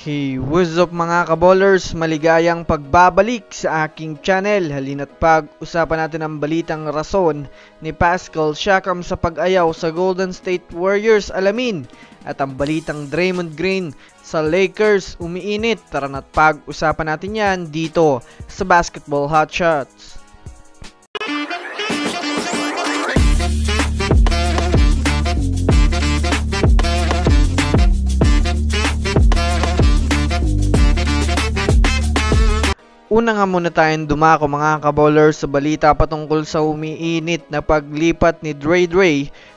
Hey, what's up mga kaballers? Maligayang pagbabalik sa aking channel. Halina't pag-usapan natin ang balitang rason ni Pascal Siakam sa pag-ayaw sa Golden State Warriors, alamin. At ang balitang Draymond Green sa Lakers umiinit. Tara na't pag-usapan natin yan dito sa Basketball Hotshots. Una nga muna tayong dumako mga kaballers sa balita patungkol sa umiinit na paglipat ni Dre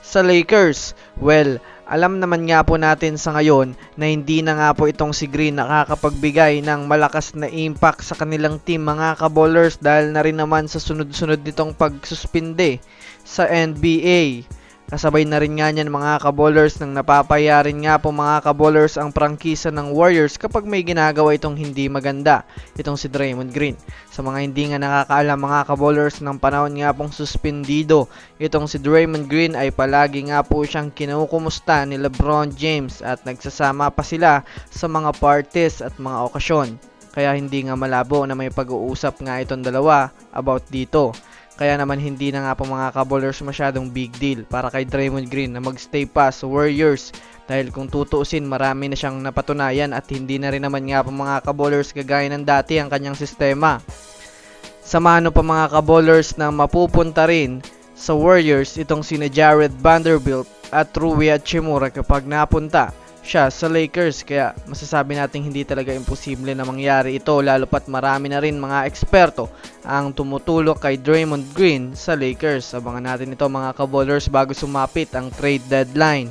sa Lakers. Well, alam naman nga po natin sa ngayon na hindi na nga po itong si Green nakakapagbigay ng malakas na impact sa kanilang team mga kaballers dahil na rin naman sa sunod-sunod nitong pagsuspinde sa NBA. Kasabay na rin nga niyan mga kaballers nang napapaya rin nga po mga kaballers ang prangkisa ng Warriors kapag may ginagawa itong hindi maganda, itong si Draymond Green. Sa mga hindi nga nakakaalam mga kaballers, ng panahon nga pong suspendido itong si Draymond Green ay palagi nga po siyang kinukumusta ni LeBron James at nagsasama pa sila sa mga parties at mga okasyon. Kaya hindi nga malabo na may pag-uusap nga itong dalawa about dito. Kaya naman hindi na nga po mga kaballers masyadong big deal para kay Draymond Green na magstay pa sa Warriors dahil kung tutuusin marami na siyang napatunayan at hindi na rin naman nga po mga kaballers gagaya ng dati ang kanyang sistema. Samahan pa mga kaballers na mapupunta rin sa Warriors itong sina Jared Vanderbilt at Rui Hachimura kapag napunta siya sa Lakers, kaya masasabi natin hindi talaga imposible na mangyari ito lalo pat marami na rin mga eksperto ang tumutulok kay Draymond Green sa Lakers. Abangan natin ito mga kaballers bago sumapit ang trade deadline.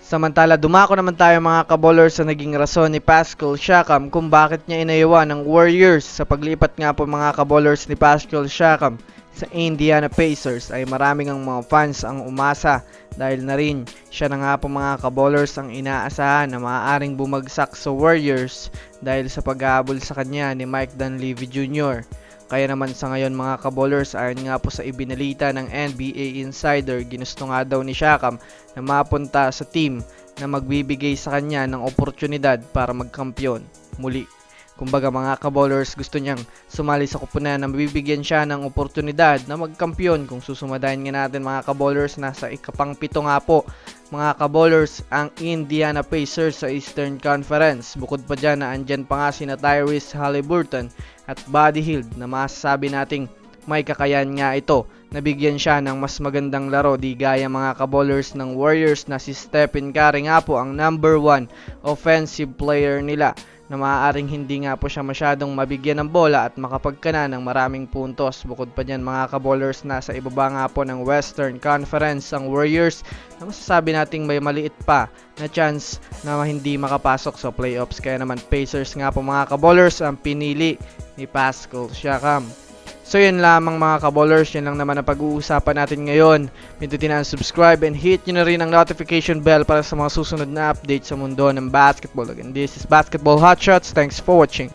Samantala, dumako naman tayo mga kaballers sa naging rason ni Pascal Siakam kung bakit niya inayawan ng Warriors. Sa paglipat nga po mga kaballers ni Pascal Siakam sa Indiana Pacers ay maraming ang mga fans ang umasa dahil na rin siya na nga po mga kaballers ang inaasahan na maaaring bumagsak sa Warriors dahil sa pag-ahabol sa kanya ni Mike Dunleavy Jr. Kaya naman sa ngayon mga kaballers, ayon nga po sa ibinalita ng NBA Insider, ginusto nga daw ni Siakam na mapunta sa team na magbibigay sa kanya ng oportunidad para magkampiyon muli. Kumbaga mga kaballers, gusto niyang sumali sa kupunan na mabibigyan siya ng oportunidad na magkampiyon. Kung susumadahin nga natin mga kaballers, nasa ikapang-pito nga po mga kaballers ang Indiana Pacers sa Eastern Conference. Bukod pa dyan na andyan pa nga sina Tyrese Haliburton at Buddy Hield na masasabi nating may kakayahan nga ito na bigyan siya ng mas magandang laro di gaya mga kaballers ng Warriors na si Stephen Curry nga po ang number 1 offensive player nila na maaaring hindi nga po siya masyadong mabigyan ng bola at makapagkana ng maraming puntos. Bukod pa dyan mga kaballers, nasa ibaba nga po ng Western Conference ang Warriors na masasabi nating may maliit pa na chance na hindi makapasok sa playoffs. Kaya naman Pacers nga po mga kaballers ang pinili ni Pascal Siakam. So yun lamang mga kaballers, yun lang naman ang pag-uusapan natin ngayon. Pindutin na ang subscribe and hit nyo na rin ang notification bell para sa mga susunod na update sa mundo ng basketball. Again, this is Basketball Hotshots. Thanks for watching.